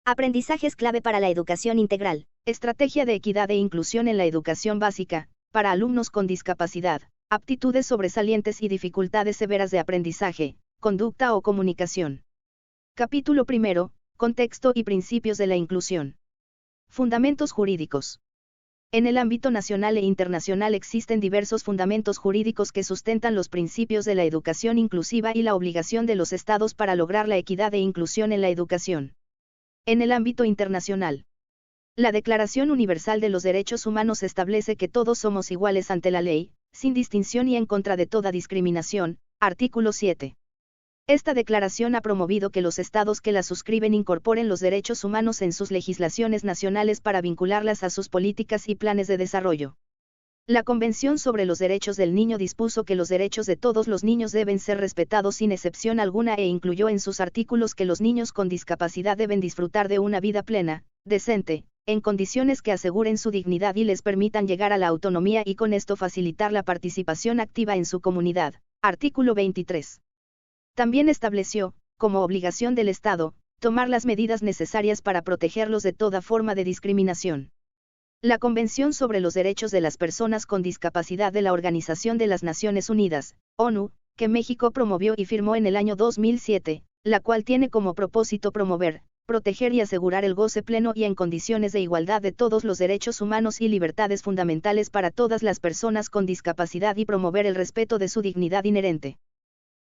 Aprendizaje es clave para la educación integral. Estrategia de equidad e inclusión en la educación básica, para alumnos con discapacidad, aptitudes sobresalientes y dificultades severas de aprendizaje, conducta o comunicación. Capítulo primero, contexto y principios de la inclusión. Fundamentos jurídicos. En el ámbito nacional e internacional existen diversos fundamentos jurídicos que sustentan los principios de la educación inclusiva y la obligación de los estados para lograr la equidad e inclusión en la educación. En el ámbito internacional, la Declaración Universal de los Derechos Humanos establece que todos somos iguales ante la ley, sin distinción y en contra de toda discriminación, artículo 7. Esta declaración ha promovido que los estados que la suscriben incorporen los derechos humanos en sus legislaciones nacionales para vincularlas a sus políticas y planes de desarrollo. La Convención sobre los Derechos del Niño dispuso que los derechos de todos los niños deben ser respetados sin excepción alguna e incluyó en sus artículos que los niños con discapacidad deben disfrutar de una vida plena, decente, en condiciones que aseguren su dignidad y les permitan llegar a la autonomía y con esto facilitar la participación activa en su comunidad. Artículo 23. También estableció, como obligación del Estado, tomar las medidas necesarias para protegerlos de toda forma de discriminación. La Convención sobre los Derechos de las Personas con Discapacidad de la Organización de las Naciones Unidas, ONU, que México promovió y firmó en el año 2007, la cual tiene como propósito promover, proteger y asegurar el goce pleno y en condiciones de igualdad de todos los derechos humanos y libertades fundamentales para todas las personas con discapacidad y promover el respeto de su dignidad inherente.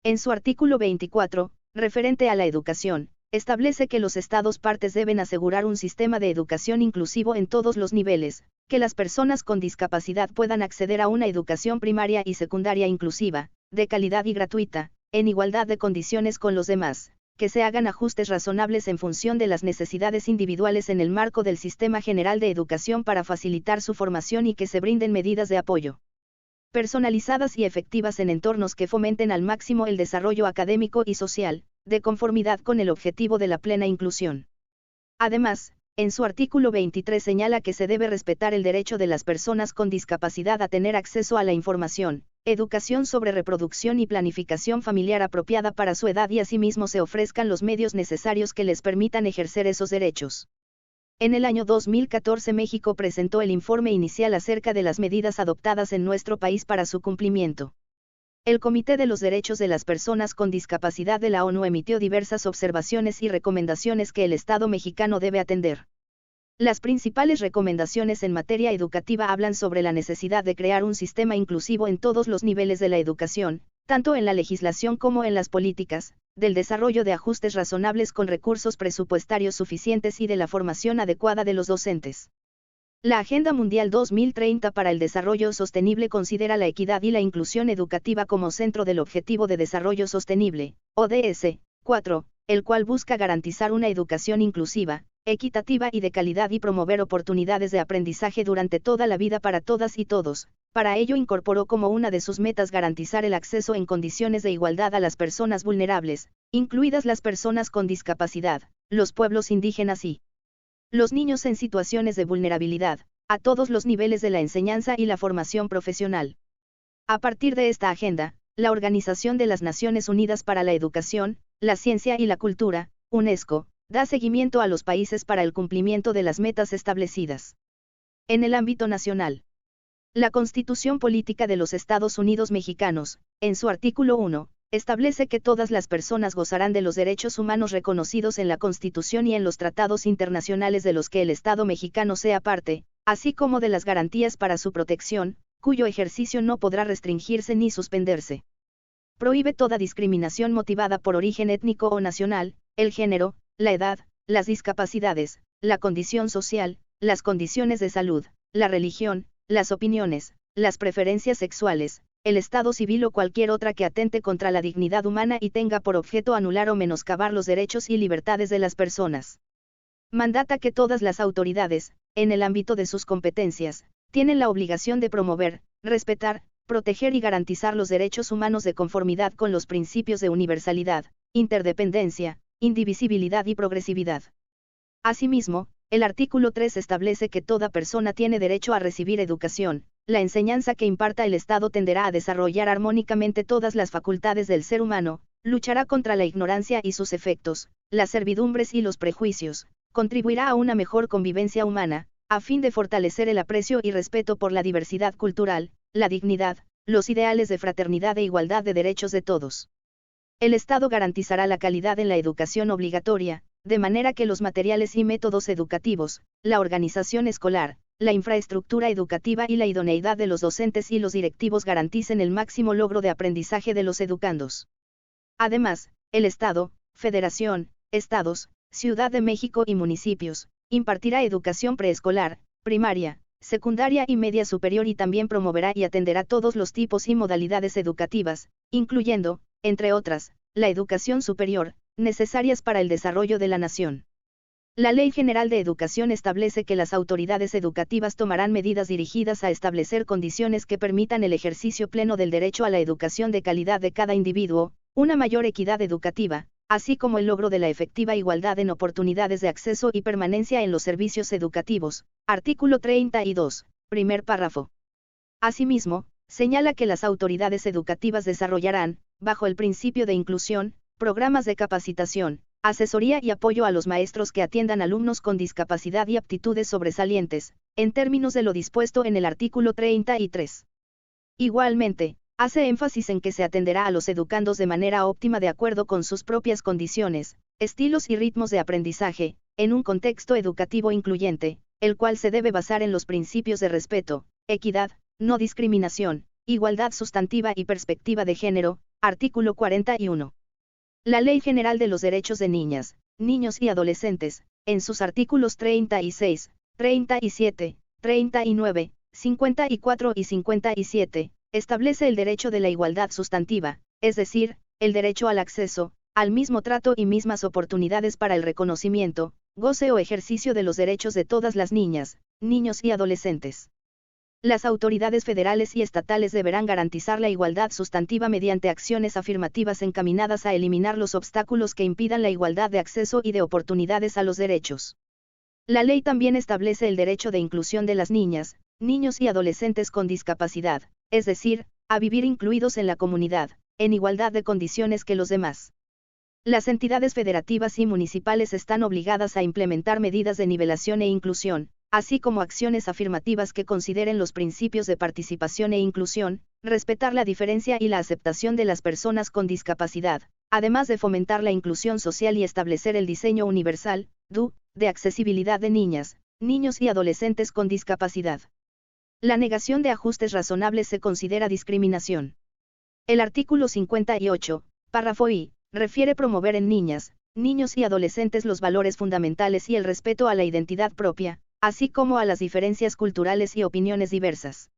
En su artículo 24, referente a la educación, establece que los estados partes deben asegurar un sistema de educación inclusivo en todos los niveles, que las personas con discapacidad puedan acceder a una educación primaria y secundaria inclusiva, de calidad y gratuita, en igualdad de condiciones con los demás, que se hagan ajustes razonables en función de las necesidades individuales en el marco del Sistema General de Educación para facilitar su formación y que se brinden medidas de apoyo personalizadas y efectivas en entornos que fomenten al máximo el desarrollo académico y social, de conformidad con el objetivo de la plena inclusión. Además, en su artículo 23 señala que se debe respetar el derecho de las personas con discapacidad a tener acceso a la información, educación sobre reproducción y planificación familiar apropiada para su edad y asimismo se ofrezcan los medios necesarios que les permitan ejercer esos derechos. En el año 2014 México presentó el informe inicial acerca de las medidas adoptadas en nuestro país para su cumplimiento. El Comité de los Derechos de las Personas con Discapacidad de la ONU emitió diversas observaciones y recomendaciones que el Estado mexicano debe atender. Las principales recomendaciones en materia educativa hablan sobre la necesidad de crear un sistema inclusivo en todos los niveles de la educación, tanto en la legislación como en las políticas, del desarrollo de ajustes razonables con recursos presupuestarios suficientes y de la formación adecuada de los docentes. La Agenda Mundial 2030 para el Desarrollo Sostenible considera la equidad y la inclusión educativa como centro del Objetivo de Desarrollo Sostenible, ODS 4, el cual busca garantizar una educación inclusiva, equitativa y de calidad y promover oportunidades de aprendizaje durante toda la vida para todas y todos. Para ello incorporó como una de sus metas garantizar el acceso en condiciones de igualdad a las personas vulnerables, incluidas las personas con discapacidad, los pueblos indígenas y los niños en situaciones de vulnerabilidad, a todos los niveles de la enseñanza y la formación profesional. A partir de esta agenda, la Organización de las Naciones Unidas para la Educación, la Ciencia y la Cultura, UNESCO, da seguimiento a los países para el cumplimiento de las metas establecidas. En el ámbito nacional, la Constitución Política de los Estados Unidos Mexicanos, en su artículo 1, establece que todas las personas gozarán de los derechos humanos reconocidos en la Constitución y en los tratados internacionales de los que el Estado mexicano sea parte, así como de las garantías para su protección, cuyo ejercicio no podrá restringirse ni suspenderse. Prohíbe toda discriminación motivada por origen étnico o nacional, el género, la edad, las discapacidades, la condición social, las condiciones de salud, la religión, las opiniones, las preferencias sexuales, el estado civil o cualquier otra que atente contra la dignidad humana y tenga por objeto anular o menoscabar los derechos y libertades de las personas. Mandata que todas las autoridades, en el ámbito de sus competencias, tienen la obligación de promover, respetar, proteger y garantizar los derechos humanos de conformidad con los principios de universalidad, interdependencia, indivisibilidad y progresividad. Asimismo, el artículo 3 establece que toda persona tiene derecho a recibir educación. La enseñanza que imparta el Estado tenderá a desarrollar armónicamente todas las facultades del ser humano, luchará contra la ignorancia y sus efectos, las servidumbres y los prejuicios, contribuirá a una mejor convivencia humana, a fin de fortalecer el aprecio y respeto por la diversidad cultural, la dignidad, los ideales de fraternidad e igualdad de derechos de todos. El Estado garantizará la calidad en la educación obligatoria, de manera que los materiales y métodos educativos, la organización escolar, la infraestructura educativa y la idoneidad de los docentes y los directivos garanticen el máximo logro de aprendizaje de los educandos. Además, el Estado, Federación, Estados, Ciudad de México y municipios, impartirá educación preescolar, primaria, secundaria y media superior y también promoverá y atenderá todos los tipos y modalidades educativas, incluyendo, entre otras, la educación superior, necesarias para el desarrollo de la nación. La Ley General de Educación establece que las autoridades educativas tomarán medidas dirigidas a establecer condiciones que permitan el ejercicio pleno del derecho a la educación de calidad de cada individuo, una mayor equidad educativa, así como el logro de la efectiva igualdad en oportunidades de acceso y permanencia en los servicios educativos. Artículo 32, primer párrafo. Asimismo, señala que las autoridades educativas desarrollarán, bajo el principio de inclusión, programas de capacitación, asesoría y apoyo a los maestros que atiendan alumnos con discapacidad y aptitudes sobresalientes, en términos de lo dispuesto en el artículo 33. Igualmente, hace énfasis en que se atenderá a los educandos de manera óptima de acuerdo con sus propias condiciones, estilos y ritmos de aprendizaje, en un contexto educativo incluyente, el cual se debe basar en los principios de respeto, equidad, no discriminación, igualdad sustantiva y perspectiva de género. Artículo 41. La Ley General de los Derechos de Niñas, Niños y Adolescentes, en sus artículos 36, 37, 39, 54 y 57, establece el derecho de la igualdad sustantiva, es decir, el derecho al acceso, al mismo trato y mismas oportunidades para el reconocimiento, goce o ejercicio de los derechos de todas las niñas, niños y adolescentes. Las autoridades federales y estatales deberán garantizar la igualdad sustantiva mediante acciones afirmativas encaminadas a eliminar los obstáculos que impidan la igualdad de acceso y de oportunidades a los derechos. La ley también establece el derecho de inclusión de las niñas, niños y adolescentes con discapacidad, es decir, a vivir incluidos en la comunidad, en igualdad de condiciones que los demás. Las entidades federativas y municipales están obligadas a implementar medidas de nivelación e inclusión, así como acciones afirmativas que consideren los principios de participación e inclusión, respetar la diferencia y la aceptación de las personas con discapacidad, además de fomentar la inclusión social y establecer el diseño universal, DU, de accesibilidad de niñas, niños y adolescentes con discapacidad. La negación de ajustes razonables se considera discriminación. El artículo 58, párrafo I, refiere promover en niñas, niños y adolescentes los valores fundamentales y el respeto a la identidad propia, así como a las diferencias culturales y opiniones diversas.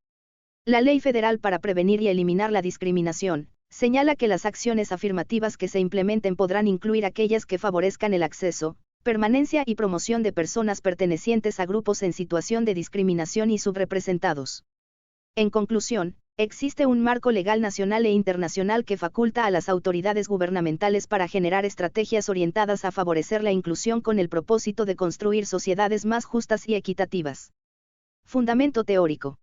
La Ley Federal para prevenir y eliminar la discriminación, señala que las acciones afirmativas que se implementen podrán incluir aquellas que favorezcan el acceso, permanencia y promoción de personas pertenecientes a grupos en situación de discriminación y subrepresentados. En conclusión, existe un marco legal nacional e internacional que faculta a las autoridades gubernamentales para generar estrategias orientadas a favorecer la inclusión con el propósito de construir sociedades más justas y equitativas. Fundamento teórico.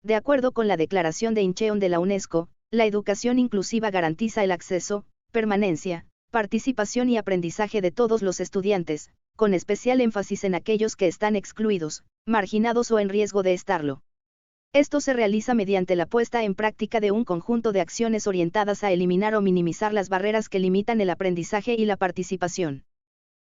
De acuerdo con la Declaración de Incheon de la UNESCO, la educación inclusiva garantiza el acceso, permanencia, participación y aprendizaje de todos los estudiantes, con especial énfasis en aquellos que están excluidos, marginados o en riesgo de estarlo. Esto se realiza mediante la puesta en práctica de un conjunto de acciones orientadas a eliminar o minimizar las barreras que limitan el aprendizaje y la participación.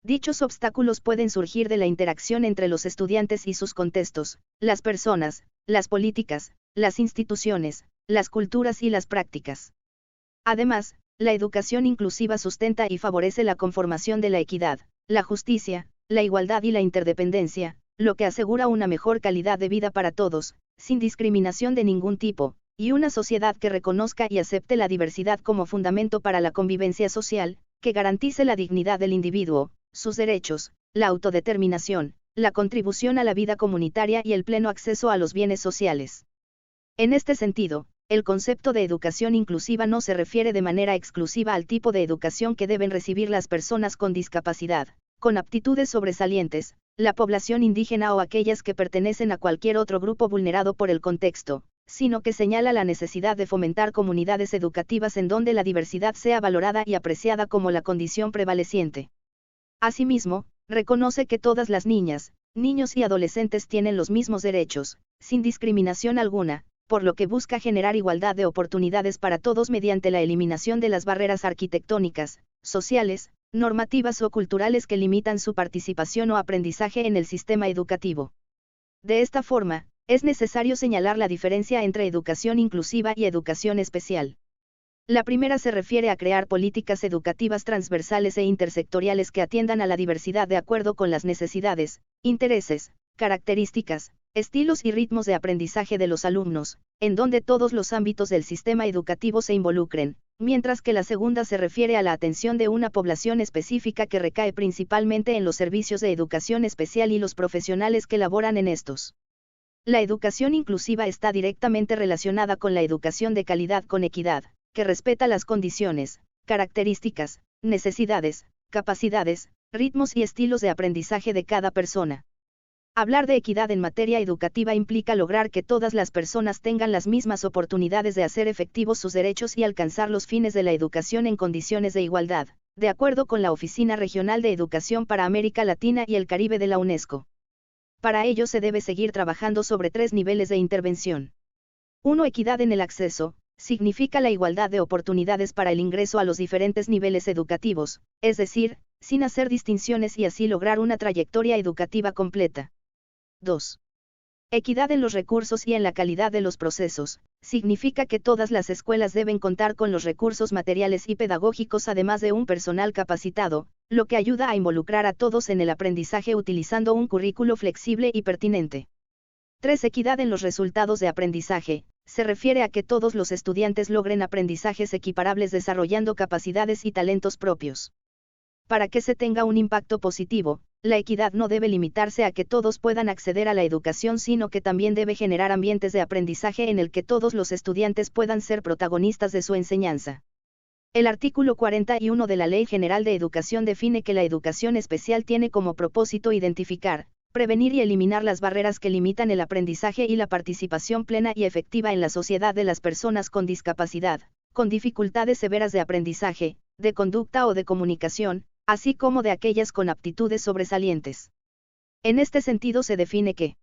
Dichos obstáculos pueden surgir de la interacción entre los estudiantes y sus contextos, las personas, las políticas, las instituciones, las culturas y las prácticas. Además, la educación inclusiva sustenta y favorece la conformación de la equidad, la justicia, la igualdad y la interdependencia, lo que asegura una mejor calidad de vida para todos, sin discriminación de ningún tipo, y una sociedad que reconozca y acepte la diversidad como fundamento para la convivencia social, que garantice la dignidad del individuo, sus derechos, la autodeterminación, la contribución a la vida comunitaria y el pleno acceso a los bienes sociales. En este sentido, el concepto de educación inclusiva no se refiere de manera exclusiva al tipo de educación que deben recibir las personas con discapacidad, con aptitudes sobresalientes, la población indígena o aquellas que pertenecen a cualquier otro grupo vulnerado por el contexto, sino que señala la necesidad de fomentar comunidades educativas en donde la diversidad sea valorada y apreciada como la condición prevaleciente. Asimismo, reconoce que todas las niñas, niños y adolescentes tienen los mismos derechos, sin discriminación alguna, por lo que busca generar igualdad de oportunidades para todos mediante la eliminación de las barreras arquitectónicas, sociales, normativas o culturales que limitan su participación o aprendizaje en el sistema educativo. De esta forma, es necesario señalar la diferencia entre educación inclusiva y educación especial. La primera se refiere a crear políticas educativas transversales e intersectoriales que atiendan a la diversidad de acuerdo con las necesidades, intereses, características, estilos y ritmos de aprendizaje de los alumnos, en donde todos los ámbitos del sistema educativo se involucren, mientras que la segunda se refiere a la atención de una población específica que recae principalmente en los servicios de educación especial y los profesionales que laboran en estos. La educación inclusiva está directamente relacionada con la educación de calidad con equidad, que respeta las condiciones, características, necesidades, capacidades, ritmos y estilos de aprendizaje de cada persona. Hablar de equidad en materia educativa implica lograr que todas las personas tengan las mismas oportunidades de hacer efectivos sus derechos y alcanzar los fines de la educación en condiciones de igualdad, de acuerdo con la Oficina Regional de Educación para América Latina y el Caribe de la UNESCO. Para ello se debe seguir trabajando sobre 3 niveles de intervención. 1. Equidad en el acceso, significa la igualdad de oportunidades para el ingreso a los diferentes niveles educativos, es decir, sin hacer distinciones y así lograr una trayectoria educativa completa. 2. Equidad en los recursos y en la calidad de los procesos, significa que todas las escuelas deben contar con los recursos materiales y pedagógicos además de un personal capacitado, lo que ayuda a involucrar a todos en el aprendizaje utilizando un currículo flexible y pertinente. 3. Equidad en los resultados de aprendizaje, se refiere a que todos los estudiantes logren aprendizajes equiparables desarrollando capacidades y talentos propios. Para que se tenga un impacto positivo, la equidad no debe limitarse a que todos puedan acceder a la educación, sino que también debe generar ambientes de aprendizaje en el que todos los estudiantes puedan ser protagonistas de su enseñanza. El artículo 41 de la Ley General de Educación define que la educación especial tiene como propósito identificar, prevenir y eliminar las barreras que limitan el aprendizaje y la participación plena y efectiva en la sociedad de las personas con discapacidad, con dificultades severas de aprendizaje, de conducta o de comunicación, así como de aquellas con aptitudes sobresalientes. En este sentido se define que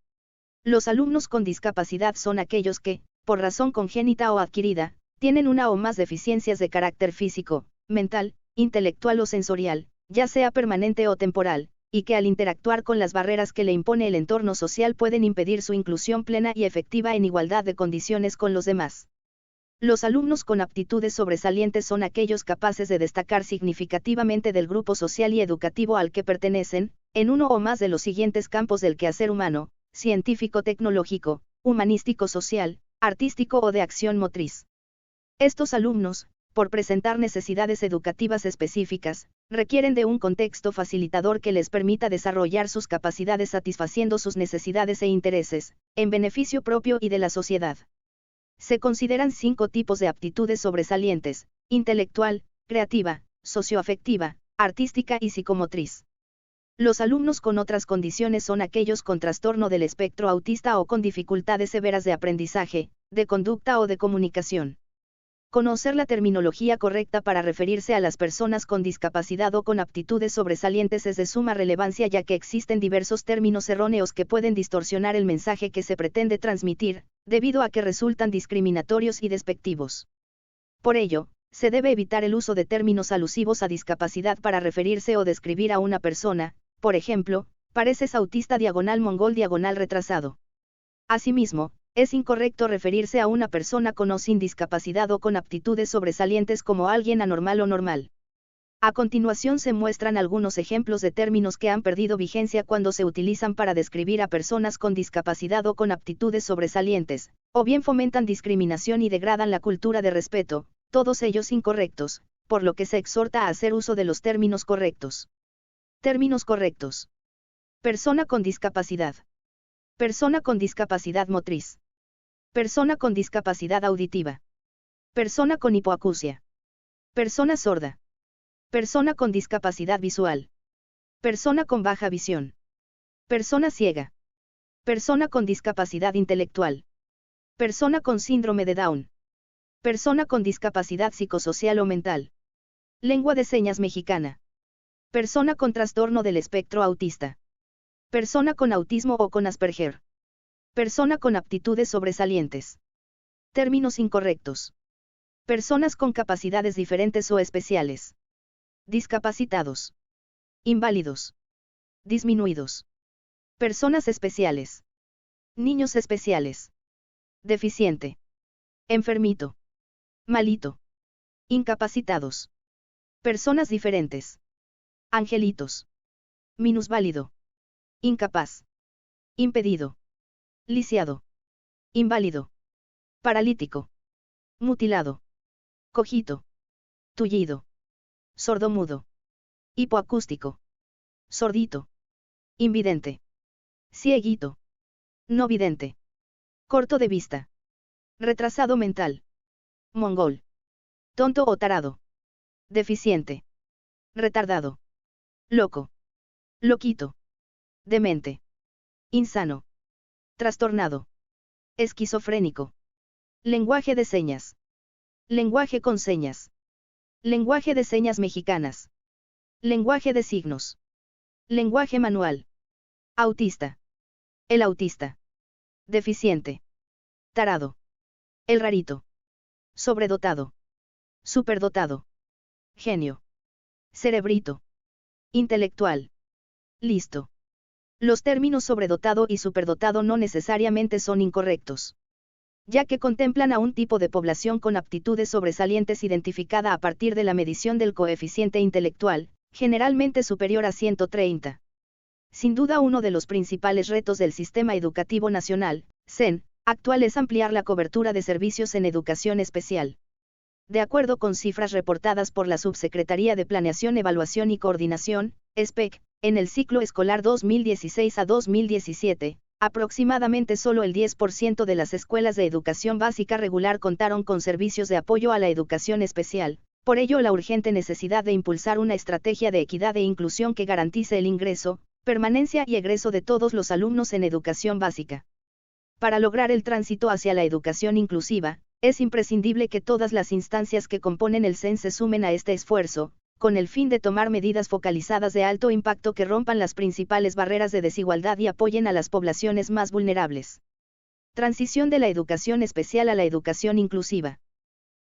los alumnos con discapacidad son aquellos que, por razón congénita o adquirida, tienen una o más deficiencias de carácter físico, mental, intelectual o sensorial, ya sea permanente o temporal, y que al interactuar con las barreras que le impone el entorno social pueden impedir su inclusión plena y efectiva en igualdad de condiciones con los demás. Los alumnos con aptitudes sobresalientes son aquellos capaces de destacar significativamente del grupo social y educativo al que pertenecen, en uno o más de los siguientes campos del quehacer humano, científico-tecnológico, humanístico-social, artístico o de acción motriz. Estos alumnos, por presentar necesidades educativas específicas, requieren de un contexto facilitador que les permita desarrollar sus capacidades satisfaciendo sus necesidades e intereses, en beneficio propio y de la sociedad. Se consideran 5 tipos de aptitudes sobresalientes: intelectual, creativa, socioafectiva, artística y psicomotriz. Los alumnos con otras condiciones son aquellos con trastorno del espectro autista o con dificultades severas de aprendizaje, de conducta o de comunicación. Conocer la terminología correcta para referirse a las personas con discapacidad o con aptitudes sobresalientes es de suma relevancia, ya que existen diversos términos erróneos que pueden distorsionar el mensaje que se pretende transmitir, debido a que resultan discriminatorios y despectivos. Por ello, se debe evitar el uso de términos alusivos a discapacidad para referirse o describir a una persona, por ejemplo, pareces autista /mongol /retrasado. Asimismo, es incorrecto referirse a una persona con o sin discapacidad o con aptitudes sobresalientes como alguien anormal o normal. A continuación se muestran algunos ejemplos de términos que han perdido vigencia cuando se utilizan para describir a personas con discapacidad o con aptitudes sobresalientes, o bien fomentan discriminación y degradan la cultura de respeto, todos ellos incorrectos, por lo que se exhorta a hacer uso de los términos correctos. Términos correctos. Persona con discapacidad. Persona con discapacidad motriz. Persona con discapacidad auditiva. Persona con hipoacusia. Persona sorda. Persona con discapacidad visual. Persona con baja visión. Persona ciega. Persona con discapacidad intelectual. Persona con síndrome de Down. Persona con discapacidad psicosocial o mental. Lengua de señas mexicana. Persona con trastorno del espectro autista. Persona con autismo o con Asperger. Persona con aptitudes sobresalientes. Términos incorrectos. Personas con capacidades diferentes o especiales. Discapacitados. Inválidos. Disminuidos. Personas especiales. Niños especiales. Deficiente. Enfermito. Malito. Incapacitados. Personas diferentes. Angelitos. Minusválido. Incapaz. Impedido. Lisiado. Inválido. Paralítico. Mutilado. Cojito. Tullido. Sordomudo. Hipoacústico. Sordito. Invidente. Cieguito. No vidente. Corto de vista. Retrasado mental. Mongol. Tonto o tarado. Deficiente. Retardado. Loco. Loquito. Demente. Insano. Trastornado. Esquizofrénico. Lenguaje de señas. Lenguaje con señas. Lenguaje de señas mexicanas. Lenguaje de signos. Lenguaje manual. Autista. El autista. Deficiente. Tarado. El rarito. Sobredotado. Superdotado. Genio. Cerebrito. Intelectual. Listo. Los términos sobredotado y superdotado no necesariamente son incorrectos, ya que contemplan a un tipo de población con aptitudes sobresalientes identificada a partir de la medición del coeficiente intelectual, generalmente superior a 130. Sin duda uno de los principales retos del Sistema Educativo Nacional, SEN, actual es ampliar la cobertura de servicios en educación especial. De acuerdo con cifras reportadas por la Subsecretaría de Planeación, Evaluación y Coordinación, SPEC, en el ciclo escolar 2016 a 2017, aproximadamente solo el 10% de las escuelas de educación básica regular contaron con servicios de apoyo a la educación especial, por ello la urgente necesidad de impulsar una estrategia de equidad e inclusión que garantice el ingreso, permanencia y egreso de todos los alumnos en educación básica. Para lograr el tránsito hacia la educación inclusiva, es imprescindible que todas las instancias que componen el SEN se sumen a este esfuerzo, con el fin de tomar medidas focalizadas de alto impacto que rompan las principales barreras de desigualdad y apoyen a las poblaciones más vulnerables. Transición de la educación especial a la educación inclusiva.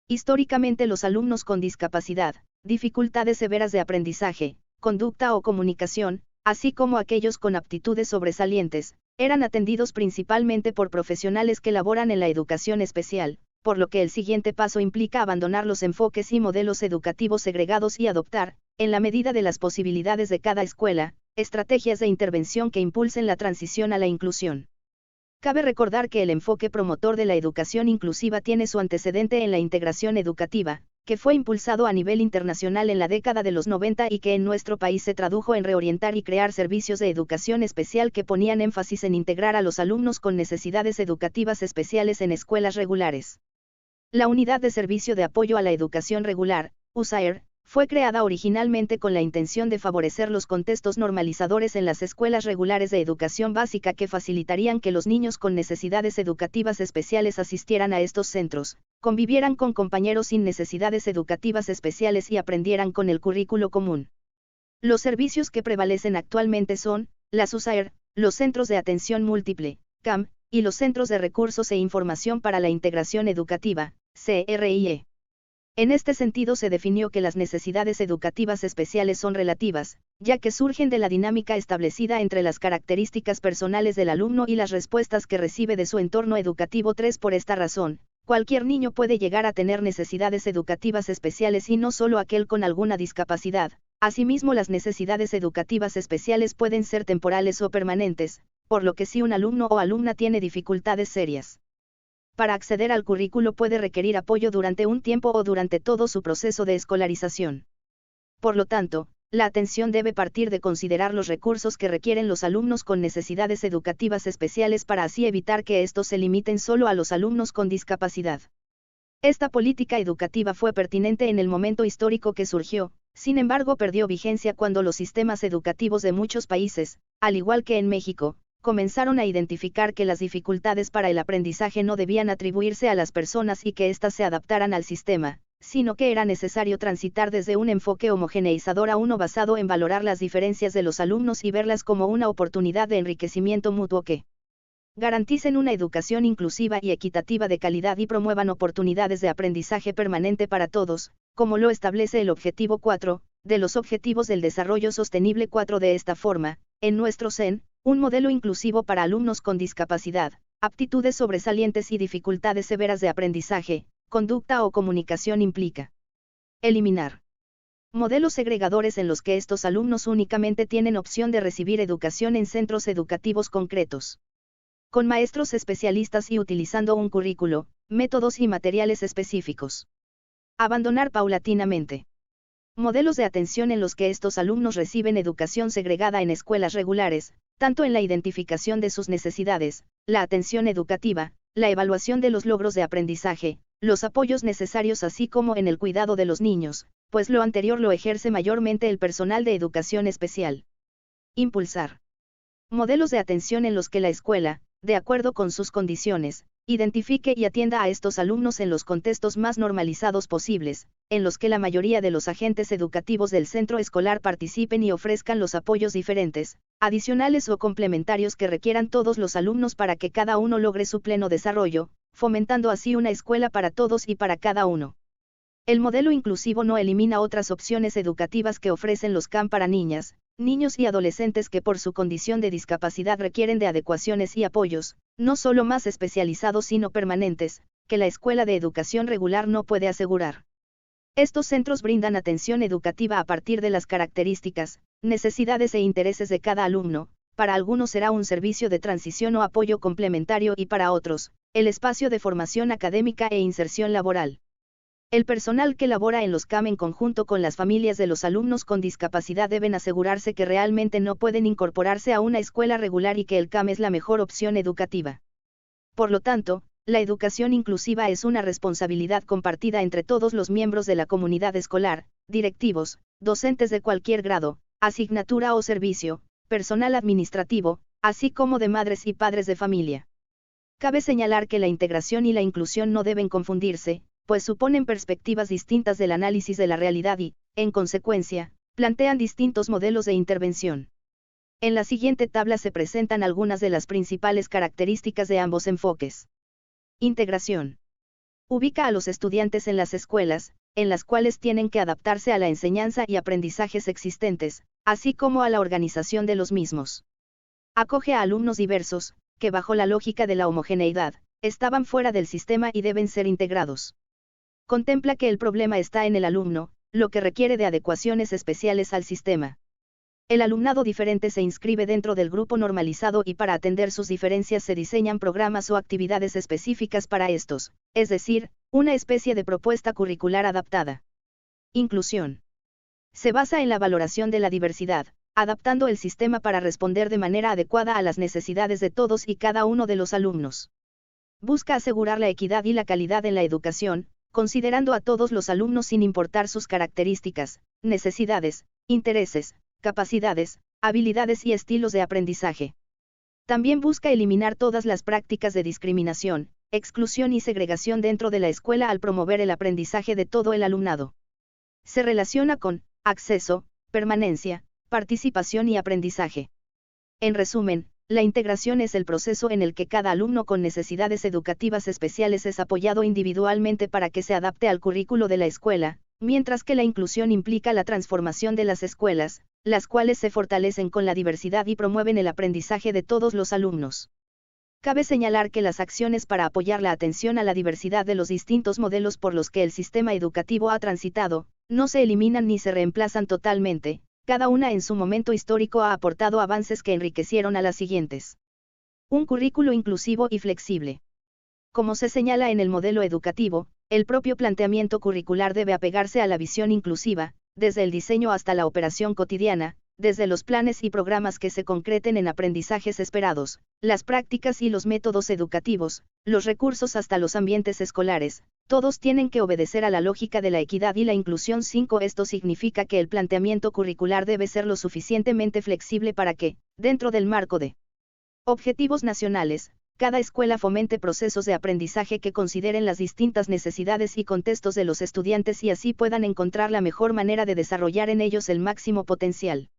Históricamente los alumnos con discapacidad, dificultades severas de aprendizaje, conducta o comunicación, así como aquellos con aptitudes sobresalientes, eran atendidos principalmente por profesionales que laboran en la educación especial, por lo que el siguiente paso implica abandonar los enfoques y modelos educativos segregados y adoptar, en la medida de las posibilidades de cada escuela, estrategias de intervención que impulsen la transición a la inclusión. Cabe recordar que el enfoque promotor de la educación inclusiva tiene su antecedente en la integración educativa, que fue impulsado a nivel internacional en la década de los 90 y que en nuestro país se tradujo en reorientar y crear servicios de educación especial que ponían énfasis en integrar a los alumnos con necesidades educativas especiales en escuelas regulares. La Unidad de Servicio de Apoyo a la Educación Regular, USAER, fue creada originalmente con la intención de favorecer los contextos normalizadores en las escuelas regulares de educación básica que facilitarían que los niños con necesidades educativas especiales asistieran a estos centros, convivieran con compañeros sin necesidades educativas especiales y aprendieran con el currículo común. Los servicios que prevalecen actualmente son, las USAER, los Centros de Atención Múltiple, CAM, y los Centros de Recursos e Información para la Integración Educativa, CRIE. En este sentido se definió que las necesidades educativas especiales son relativas, ya que surgen de la dinámica establecida entre las características personales del alumno y las respuestas que recibe de su entorno educativo. 3. Por esta razón, cualquier niño puede llegar a tener necesidades educativas especiales y no solo aquel con alguna discapacidad. Asimismo, las necesidades educativas especiales pueden ser temporales o permanentes, por lo que si un alumno o alumna tiene dificultades serias para acceder al currículo puede requerir apoyo durante un tiempo o durante todo su proceso de escolarización. Por lo tanto, la atención debe partir de considerar los recursos que requieren los alumnos con necesidades educativas especiales para así evitar que estos se limiten solo a los alumnos con discapacidad. Esta política educativa fue pertinente en el momento histórico que surgió, sin embargo perdió vigencia cuando los sistemas educativos de muchos países, al igual que en México, comenzaron a identificar que las dificultades para el aprendizaje no debían atribuirse a las personas y que éstas se adaptaran al sistema, sino que era necesario transitar desde un enfoque homogeneizador a uno basado en valorar las diferencias de los alumnos y verlas como una oportunidad de enriquecimiento mutuo que garanticen una educación inclusiva y equitativa de calidad y promuevan oportunidades de aprendizaje permanente para todos, como lo establece el Objetivo 4, de los Objetivos del Desarrollo Sostenible 4. De esta forma, en nuestro CEN, un modelo inclusivo para alumnos con discapacidad, aptitudes sobresalientes y dificultades severas de aprendizaje, conducta o comunicación implica eliminar modelos segregadores en los que estos alumnos únicamente tienen opción de recibir educación en centros educativos concretos, con maestros especialistas y utilizando un currículo, métodos y materiales específicos. Abandonar paulatinamente modelos de atención en los que estos alumnos reciben educación segregada en escuelas regulares, tanto en la identificación de sus necesidades, la atención educativa, la evaluación de los logros de aprendizaje, los apoyos necesarios así como en el cuidado de los niños, pues lo anterior lo ejerce mayormente el personal de educación especial. Impulsar modelos de atención en los que la escuela, de acuerdo con sus condiciones, identifique y atienda a estos alumnos en los contextos más normalizados posibles, en los que la mayoría de los agentes educativos del centro escolar participen y ofrezcan los apoyos diferentes, adicionales o complementarios que requieran todos los alumnos para que cada uno logre su pleno desarrollo, fomentando así una escuela para todos y para cada uno. El modelo inclusivo no elimina otras opciones educativas que ofrecen los CAM para niñas, niños y adolescentes que por su condición de discapacidad requieren de adecuaciones y apoyos, no solo más especializados sino permanentes, que la escuela de educación regular no puede asegurar. Estos centros brindan atención educativa a partir de las características, necesidades e intereses de cada alumno. Para algunos será un servicio de transición o apoyo complementario y para otros, el espacio de formación académica e inserción laboral. El personal que labora en los CAM en conjunto con las familias de los alumnos con discapacidad deben asegurarse que realmente no pueden incorporarse a una escuela regular y que el CAM es la mejor opción educativa. Por lo tanto, la educación inclusiva es una responsabilidad compartida entre todos los miembros de la comunidad escolar, directivos, docentes de cualquier grado, asignatura o servicio, personal administrativo, así como de madres y padres de familia. Cabe señalar que la integración y la inclusión no deben confundirse, pues suponen perspectivas distintas del análisis de la realidad y, en consecuencia, plantean distintos modelos de intervención. En la siguiente tabla se presentan algunas de las principales características de ambos enfoques. Integración. Ubica a los estudiantes en las escuelas, en las cuales tienen que adaptarse a la enseñanza y aprendizajes existentes, así como a la organización de los mismos. Acoge a alumnos diversos, que bajo la lógica de la homogeneidad, estaban fuera del sistema y deben ser integrados. Contempla que el problema está en el alumno, lo que requiere de adecuaciones especiales al sistema. El alumnado diferente se inscribe dentro del grupo normalizado y para atender sus diferencias se diseñan programas o actividades específicas para estos, es decir, una especie de propuesta curricular adaptada. Inclusión. Se basa en la valoración de la diversidad, adaptando el sistema para responder de manera adecuada a las necesidades de todos y cada uno de los alumnos. Busca asegurar la equidad y la calidad en la educación, considerando a todos los alumnos sin importar sus características, necesidades, intereses, capacidades, habilidades y estilos de aprendizaje. También busca eliminar todas las prácticas de discriminación, exclusión y segregación dentro de la escuela al promover el aprendizaje de todo el alumnado. Se relaciona con acceso, permanencia, participación y aprendizaje. En resumen, la integración es el proceso en el que cada alumno con necesidades educativas especiales es apoyado individualmente para que se adapte al currículo de la escuela, mientras que la inclusión implica la transformación de las escuelas, las cuales se fortalecen con la diversidad y promueven el aprendizaje de todos los alumnos. Cabe señalar que las acciones para apoyar la atención a la diversidad de los distintos modelos por los que el sistema educativo ha transitado, no se eliminan ni se reemplazan totalmente. Cada una en su momento histórico ha aportado avances que enriquecieron a las siguientes. Un currículo inclusivo y flexible. Como se señala en el modelo educativo, el propio planteamiento curricular debe apegarse a la visión inclusiva, desde el diseño hasta la operación cotidiana, desde los planes y programas que se concreten en aprendizajes esperados, las prácticas y los métodos educativos, los recursos hasta los ambientes escolares. Todos tienen que obedecer a la lógica de la equidad y la inclusión. 5. Esto significa que el planteamiento curricular debe ser lo suficientemente flexible para que, dentro del marco de objetivos nacionales, cada escuela fomente procesos de aprendizaje que consideren las distintas necesidades y contextos de los estudiantes y así puedan encontrar la mejor manera de desarrollar en ellos el máximo potencial.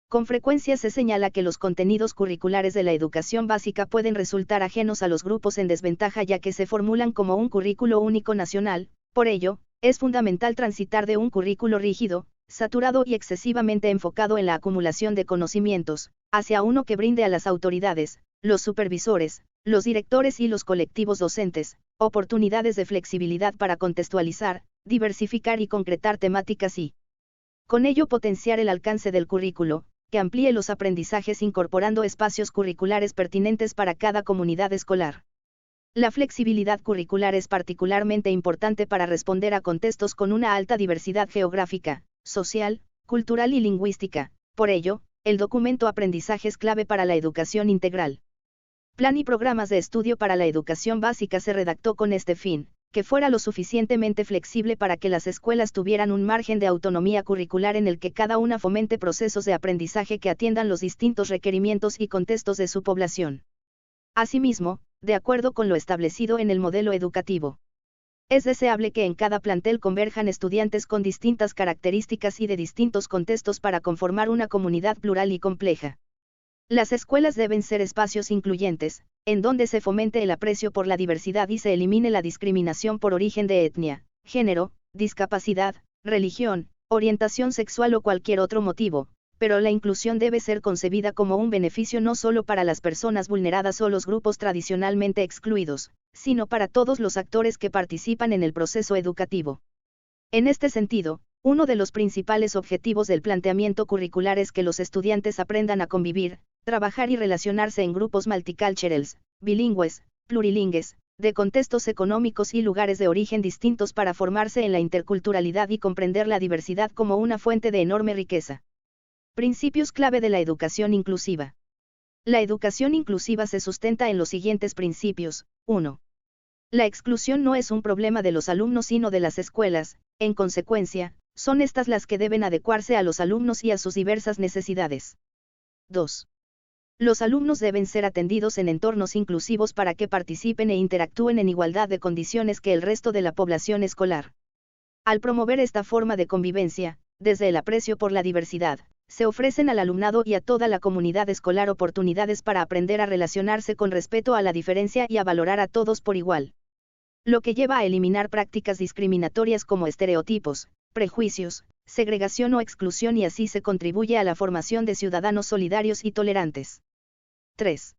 Con frecuencia se señala que los contenidos curriculares de la educación básica pueden resultar ajenos a los grupos en desventaja ya que se formulan como un currículo único nacional. Por ello, es fundamental transitar de un currículo rígido, saturado y excesivamente enfocado en la acumulación de conocimientos, hacia uno que brinde a las autoridades, los supervisores, los directores y los colectivos docentes, oportunidades de flexibilidad para contextualizar, diversificar y concretar temáticas y, con ello, potenciar el alcance del currículo, que amplíe los aprendizajes incorporando espacios curriculares pertinentes para cada comunidad escolar. La flexibilidad curricular es particularmente importante para responder a contextos con una alta diversidad geográfica, social, cultural y lingüística. Por ello, el documento Aprendizaje es clave para la educación integral. Plan y programas de estudio para la educación básica se redactó con este fin, que fuera lo suficientemente flexible para que las escuelas tuvieran un margen de autonomía curricular en el que cada una fomente procesos de aprendizaje que atiendan los distintos requerimientos y contextos de su población. Asimismo, de acuerdo con lo establecido en el modelo educativo, es deseable que en cada plantel converjan estudiantes con distintas características y de distintos contextos para conformar una comunidad plural y compleja. Las escuelas deben ser espacios incluyentes, en donde se fomente el aprecio por la diversidad y se elimine la discriminación por origen de etnia, género, discapacidad, religión, orientación sexual o cualquier otro motivo, pero la inclusión debe ser concebida como un beneficio no solo para las personas vulneradas o los grupos tradicionalmente excluidos, sino para todos los actores que participan en el proceso educativo. En este sentido, uno de los principales objetivos del planteamiento curricular es que los estudiantes aprendan a convivir, trabajar y relacionarse en grupos multiculturales, bilingües, plurilingües, de contextos económicos y lugares de origen distintos para formarse en la interculturalidad y comprender la diversidad como una fuente de enorme riqueza. Principios clave de la educación inclusiva. La educación inclusiva se sustenta en los siguientes principios. 1. La exclusión no es un problema de los alumnos sino de las escuelas, en consecuencia, son estas las que deben adecuarse a los alumnos y a sus diversas necesidades. 2. Los alumnos deben ser atendidos en entornos inclusivos para que participen e interactúen en igualdad de condiciones que el resto de la población escolar. Al promover esta forma de convivencia, desde el aprecio por la diversidad, se ofrecen al alumnado y a toda la comunidad escolar oportunidades para aprender a relacionarse con respeto a la diferencia y a valorar a todos por igual. Lo que lleva a eliminar prácticas discriminatorias como estereotipos, prejuicios, segregación o exclusión y así se contribuye a la formación de ciudadanos solidarios y tolerantes. 3.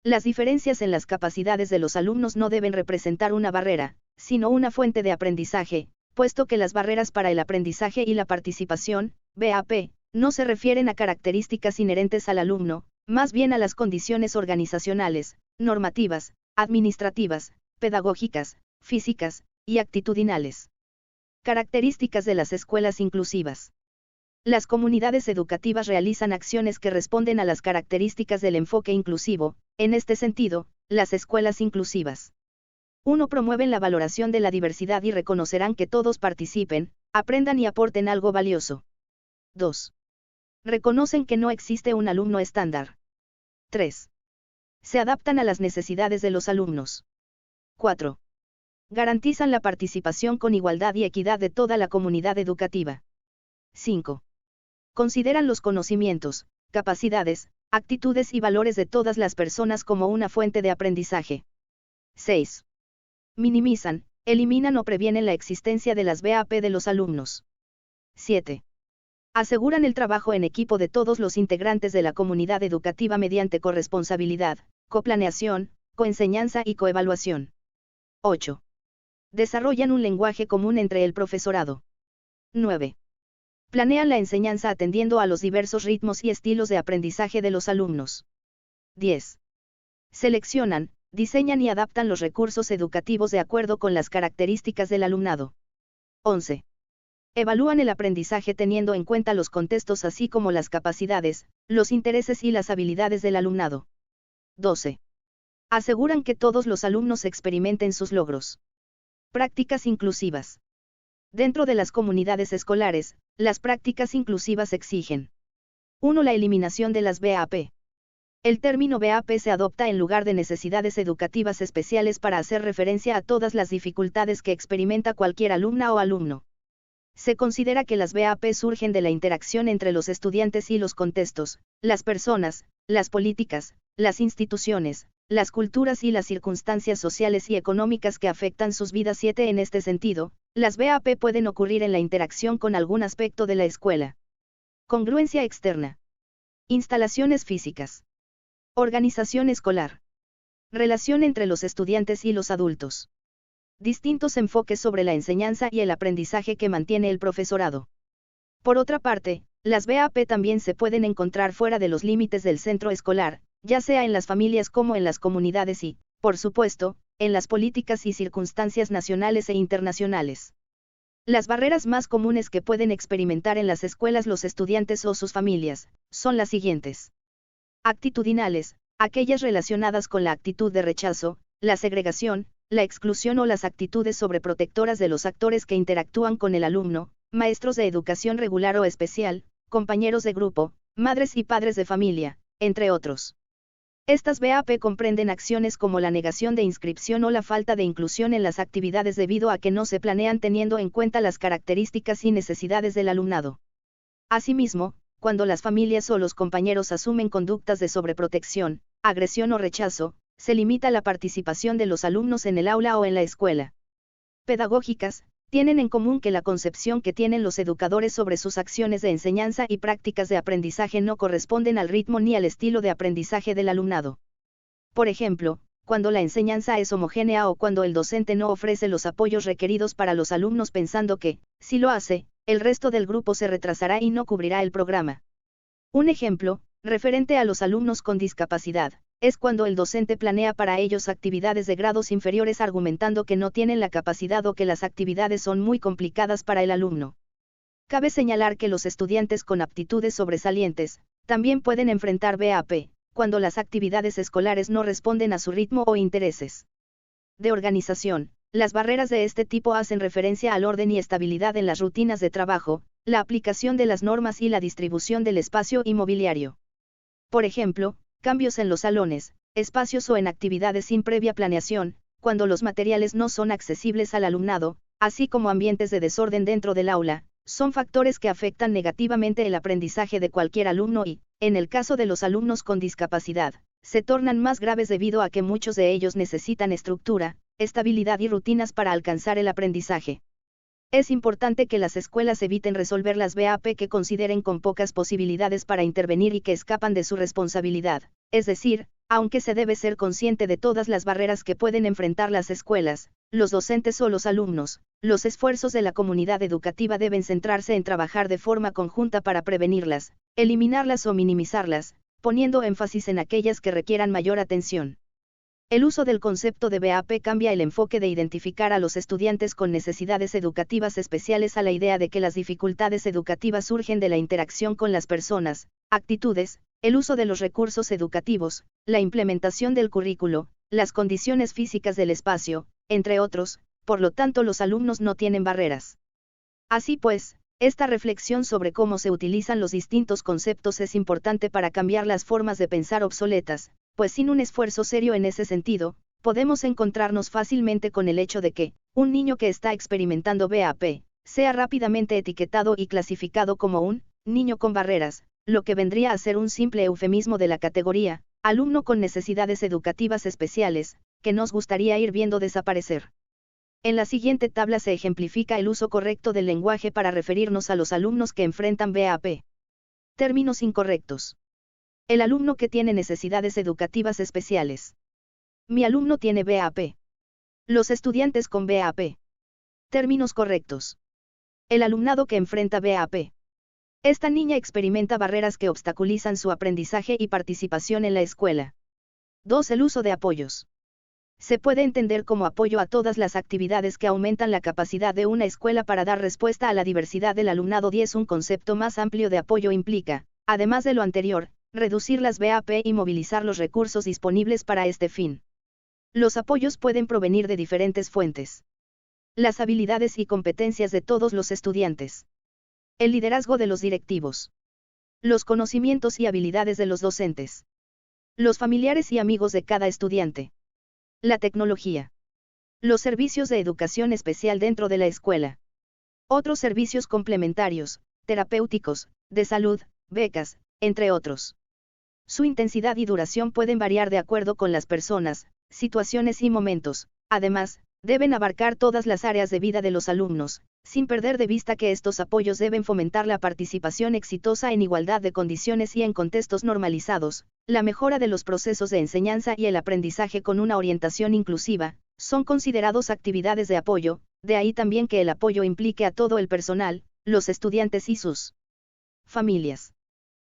Las diferencias en las capacidades de los alumnos no deben representar una barrera, sino una fuente de aprendizaje, puesto que las barreras para el aprendizaje y la participación, BAP, no se refieren a características inherentes al alumno, más bien a las condiciones organizacionales, normativas, administrativas, pedagógicas, físicas, y actitudinales. Características de las escuelas inclusivas. Las comunidades educativas realizan acciones que responden a las características del enfoque inclusivo, en este sentido, las escuelas inclusivas. 1. Promueven la valoración de la diversidad y reconocerán que todos participen, aprendan y aporten algo valioso. 2. Reconocen que no existe un alumno estándar. 3. Se adaptan a las necesidades de los alumnos. 4. Garantizan la participación con igualdad y equidad de toda la comunidad educativa. 5. Consideran los conocimientos, capacidades, actitudes y valores de todas las personas como una fuente de aprendizaje. 6. Minimizan, eliminan o previenen la existencia de las BAP de los alumnos. 7. Aseguran el trabajo en equipo de todos los integrantes de la comunidad educativa mediante corresponsabilidad, coplaneación, coenseñanza y coevaluación. 8. Desarrollan un lenguaje común entre el profesorado. 9. Planean la enseñanza atendiendo a los diversos ritmos y estilos de aprendizaje de los alumnos. 10. Seleccionan, diseñan y adaptan los recursos educativos de acuerdo con las características del alumnado. 11. Evalúan el aprendizaje teniendo en cuenta los contextos así como las capacidades, los intereses y las habilidades del alumnado. 12. Aseguran que todos los alumnos experimenten sus logros. Prácticas inclusivas. Dentro de las comunidades escolares, las prácticas inclusivas exigen 1. La eliminación de las BAP. El término BAP se adopta en lugar de necesidades educativas especiales para hacer referencia a todas las dificultades que experimenta cualquier alumna o alumno. Se considera que las BAP surgen de la interacción entre los estudiantes y los contextos, las personas, las políticas, las instituciones, las culturas y las circunstancias sociales y económicas que afectan sus vidas. 7. En este sentido, las BAP pueden ocurrir en la interacción con algún aspecto de la escuela. Congruencia externa. Instalaciones físicas. Organización escolar. Relación entre los estudiantes y los adultos. Distintos enfoques sobre la enseñanza y el aprendizaje que mantiene el profesorado. Por otra parte, las BAP también se pueden encontrar fuera de los límites del centro escolar, ya sea en las familias como en las comunidades y, por supuesto, en las políticas y circunstancias nacionales e internacionales. Las barreras más comunes que pueden experimentar en las escuelas los estudiantes o sus familias, son las siguientes. Actitudinales, aquellas relacionadas con la actitud de rechazo, la segregación, la exclusión o las actitudes sobreprotectoras de los actores que interactúan con el alumno, maestros de educación regular o especial, compañeros de grupo, madres y padres de familia, entre otros. Estas BAP comprenden acciones como la negación de inscripción o la falta de inclusión en las actividades debido a que no se planean teniendo en cuenta las características y necesidades del alumnado. Asimismo, cuando las familias o los compañeros asumen conductas de sobreprotección, agresión o rechazo, se limita la participación de los alumnos en el aula o en la escuela. Pedagógicas, tienen en común que la concepción que tienen los educadores sobre sus acciones de enseñanza y prácticas de aprendizaje no corresponden al ritmo ni al estilo de aprendizaje del alumnado. Por ejemplo, cuando la enseñanza es homogénea o cuando el docente no ofrece los apoyos requeridos para los alumnos pensando que, si lo hace, el resto del grupo se retrasará y no cubrirá el programa. Un ejemplo, referente a los alumnos con discapacidad, es cuando el docente planea para ellos actividades de grados inferiores argumentando que no tienen la capacidad o que las actividades son muy complicadas para el alumno. Cabe señalar que los estudiantes con aptitudes sobresalientes, también pueden enfrentar BAP, cuando las actividades escolares no responden a su ritmo o intereses. De organización, las barreras de este tipo hacen referencia al orden y estabilidad en las rutinas de trabajo, la aplicación de las normas y la distribución del espacio y mobiliario. Por ejemplo, cambios en los salones, espacios o en actividades sin previa planeación, cuando los materiales no son accesibles al alumnado, así como ambientes de desorden dentro del aula, son factores que afectan negativamente el aprendizaje de cualquier alumno y, en el caso de los alumnos con discapacidad, se tornan más graves debido a que muchos de ellos necesitan estructura, estabilidad y rutinas para alcanzar el aprendizaje. Es importante que las escuelas eviten resolver las BAP que consideren con pocas posibilidades para intervenir y que escapan de su responsabilidad, es decir, aunque se debe ser consciente de todas las barreras que pueden enfrentar las escuelas, los docentes o los alumnos, los esfuerzos de la comunidad educativa deben centrarse en trabajar de forma conjunta para prevenirlas, eliminarlas o minimizarlas, poniendo énfasis en aquellas que requieran mayor atención. El uso del concepto de BAP cambia el enfoque de identificar a los estudiantes con necesidades educativas especiales a la idea de que las dificultades educativas surgen de la interacción con las personas, actitudes, el uso de los recursos educativos, la implementación del currículo, las condiciones físicas del espacio, entre otros. Por lo tanto los alumnos no tienen barreras. Así pues, esta reflexión sobre cómo se utilizan los distintos conceptos es importante para cambiar las formas de pensar obsoletas, pues sin un esfuerzo serio en ese sentido, podemos encontrarnos fácilmente con el hecho de que, un niño que está experimentando BAP, sea rápidamente etiquetado y clasificado como un niño con barreras, lo que vendría a ser un simple eufemismo de la categoría, alumno con necesidades educativas especiales, que nos gustaría ir viendo desaparecer. En la siguiente tabla se ejemplifica el uso correcto del lenguaje para referirnos a los alumnos que enfrentan BAP. Términos incorrectos. El alumno que tiene necesidades educativas especiales. Mi alumno tiene BAP. Los estudiantes con BAP. Términos correctos. El alumnado que enfrenta BAP. Esta niña experimenta barreras que obstaculizan su aprendizaje y participación en la escuela. 2. El uso de apoyos. Se puede entender como apoyo a todas las actividades que aumentan la capacidad de una escuela para dar respuesta a la diversidad del alumnado. 10. Un concepto más amplio de apoyo implica, además de lo anterior, reducir las BAP y movilizar los recursos disponibles para este fin. Los apoyos pueden provenir de diferentes fuentes. Las habilidades y competencias de todos los estudiantes. El liderazgo de los directivos. Los conocimientos y habilidades de los docentes. Los familiares y amigos de cada estudiante. La tecnología. Los servicios de educación especial dentro de la escuela. Otros servicios complementarios, terapéuticos, de salud, becas, entre otros. Su intensidad y duración pueden variar de acuerdo con las personas, situaciones y momentos. Además, deben abarcar todas las áreas de vida de los alumnos, sin perder de vista que estos apoyos deben fomentar la participación exitosa en igualdad de condiciones y en contextos normalizados, la mejora de los procesos de enseñanza y el aprendizaje con una orientación inclusiva, son considerados actividades de apoyo, de ahí también que el apoyo implique a todo el personal, los estudiantes y sus familias.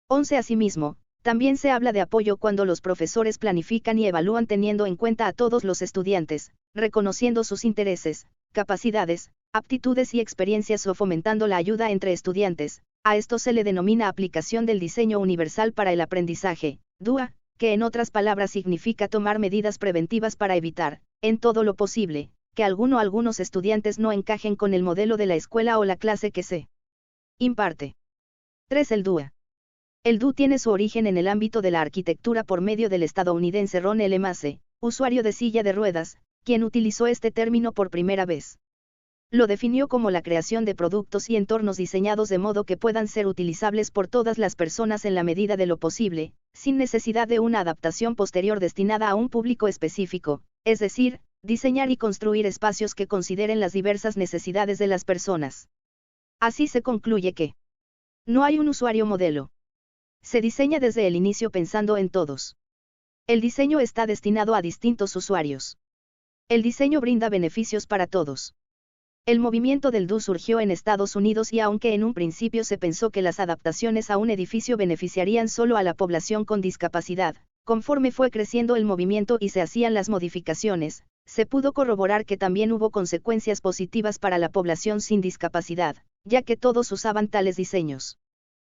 11. Asimismo, también se habla de apoyo cuando los profesores planifican y evalúan teniendo en cuenta a todos los estudiantes, reconociendo sus intereses, capacidades, aptitudes y experiencias o fomentando la ayuda entre estudiantes. A esto se le denomina aplicación del diseño universal para el aprendizaje, DUA, que en otras palabras significa tomar medidas preventivas para evitar, en todo lo posible, que algunos estudiantes no encajen con el modelo de la escuela o la clase que se imparte. 3. El DUA. El DU tiene su origen en el ámbito de la arquitectura por medio del estadounidense Ron L. Mace, usuario de silla de ruedas, quien utilizó este término por primera vez. Lo definió como la creación de productos y entornos diseñados de modo que puedan ser utilizables por todas las personas en la medida de lo posible, sin necesidad de una adaptación posterior destinada a un público específico, es decir, diseñar y construir espacios que consideren las diversas necesidades de las personas. Así se concluye que no hay un usuario modelo. Se diseña desde el inicio pensando en todos. El diseño está destinado a distintos usuarios. El diseño brinda beneficios para todos. El movimiento del DU surgió en Estados Unidos y aunque en un principio se pensó que las adaptaciones a un edificio beneficiarían solo a la población con discapacidad, conforme fue creciendo el movimiento y se hacían las modificaciones, se pudo corroborar que también hubo consecuencias positivas para la población sin discapacidad, ya que todos usaban tales diseños.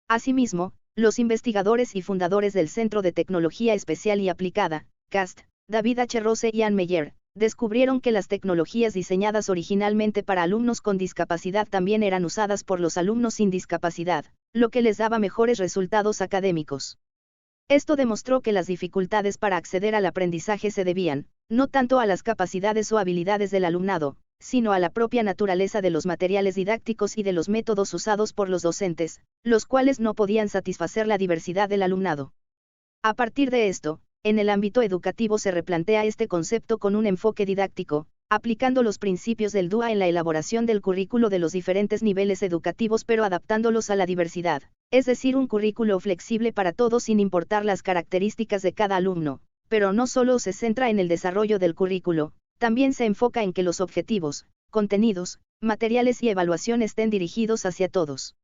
Asimismo, los investigadores y fundadores del Centro de Tecnología Especial y Aplicada, CAST, David H. Rose y Ann Meyer, descubrieron que las tecnologías diseñadas originalmente para alumnos con discapacidad también eran usadas por los alumnos sin discapacidad, lo que les daba mejores resultados académicos. Esto demostró que las dificultades para acceder al aprendizaje se debían, no tanto a las capacidades o habilidades del alumnado, sino a la propia naturaleza de los materiales didácticos y de los métodos usados por los docentes, los cuales no podían satisfacer la diversidad del alumnado. A partir de esto, en el ámbito educativo se replantea este concepto con un enfoque didáctico, aplicando los principios del DUA en la elaboración del currículo de los diferentes niveles educativos pero adaptándolos a la diversidad, es decir, un currículo flexible para todos sin importar las características de cada alumno, pero no solo se centra en el desarrollo del currículo, también se enfoca en que los objetivos, contenidos, materiales y evaluación estén dirigidos hacia todos.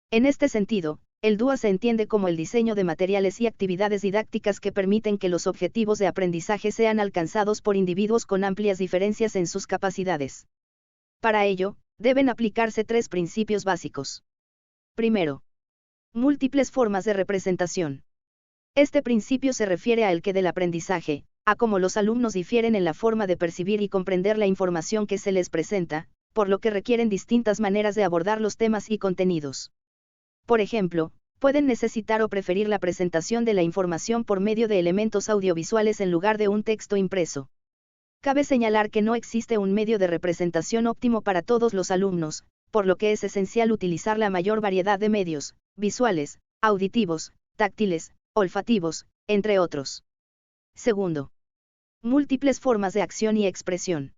En este sentido, el DUA se entiende como el diseño de materiales y actividades didácticas que permiten que los objetivos de aprendizaje sean alcanzados por individuos con amplias diferencias en sus capacidades. Para ello, deben aplicarse 3 principios básicos. Primero, múltiples formas de representación. Este principio se refiere a el que del aprendizaje, a cómo los alumnos difieren en la forma de percibir y comprender la información que se les presenta, por lo que requieren distintas maneras de abordar los temas y contenidos. Por ejemplo, pueden necesitar o preferir la presentación de la información por medio de elementos audiovisuales en lugar de un texto impreso. Cabe señalar que no existe un medio de representación óptimo para todos los alumnos, por lo que es esencial utilizar la mayor variedad de medios, visuales, auditivos, táctiles, olfativos, entre otros. Segundo, múltiples formas de acción y expresión.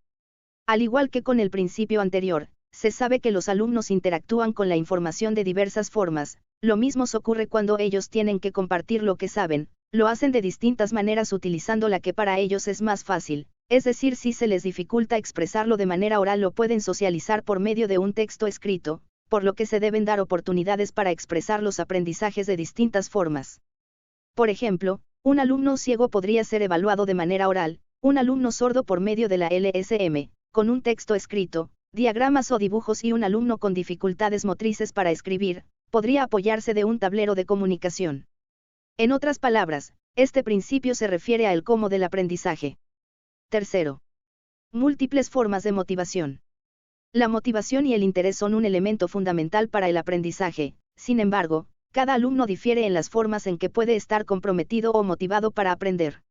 Al igual que con el principio anterior, se sabe que los alumnos interactúan con la información de diversas formas, lo mismo ocurre cuando ellos tienen que compartir lo que saben, lo hacen de distintas maneras utilizando la que para ellos es más fácil, es decir, si se les dificulta expresarlo de manera oral lo pueden socializar por medio de un texto escrito, por lo que se deben dar oportunidades para expresar los aprendizajes de distintas formas. Por ejemplo, un alumno ciego podría ser evaluado de manera oral, un alumno sordo por medio de la LSM, con un texto escrito, diagramas o dibujos y un alumno con dificultades motrices para escribir, podría apoyarse de un tablero de comunicación. En otras palabras, este principio se refiere a el cómo del aprendizaje. Tercero, múltiples formas de motivación. La motivación y el interés son un elemento fundamental para el aprendizaje, sin embargo, Cada alumno difiere en las formas en que puede estar comprometido o motivado para aprender.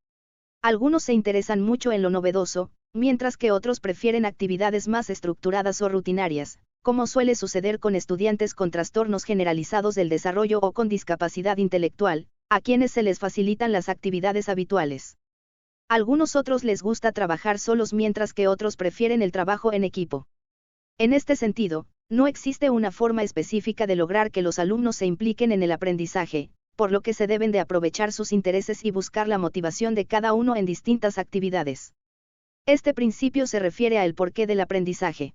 Algunos se interesan mucho en lo novedoso, mientras que otros prefieren actividades más estructuradas o rutinarias, como suele suceder con estudiantes con trastornos generalizados del desarrollo o con discapacidad intelectual, a quienes se les facilitan las actividades habituales. Algunos otros les gusta trabajar solos mientras que otros prefieren el trabajo en equipo. En este sentido, no existe una forma específica de lograr que los alumnos se impliquen en el aprendizaje, por lo que se deben de aprovechar sus intereses y buscar la motivación de cada uno en distintas actividades. Este principio se refiere al porqué del aprendizaje.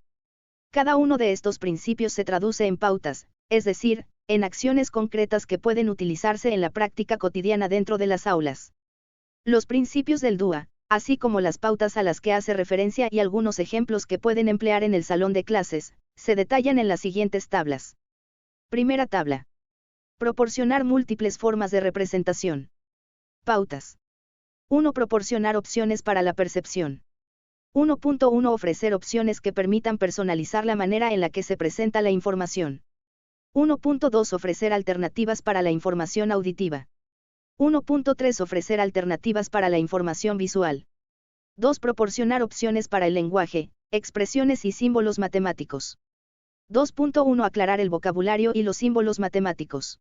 Cada uno de estos principios se traduce en pautas, es decir, en acciones concretas que pueden utilizarse en la práctica cotidiana dentro de las aulas. Los principios del DUA, así como las pautas a las que hace referencia y algunos ejemplos que pueden emplear en el salón de clases, se detallan en las siguientes tablas. Primera tabla. Proporcionar múltiples formas de representación. Pautas. 1. Proporcionar opciones para la percepción. 1.1 Ofrecer opciones que permitan personalizar la manera en la que se presenta la información. 1.2 Ofrecer alternativas para la información auditiva. 1.3 Ofrecer alternativas para la información visual. 2. Proporcionar opciones para el lenguaje, expresiones y símbolos matemáticos. 2.1 Aclarar el vocabulario y los símbolos matemáticos.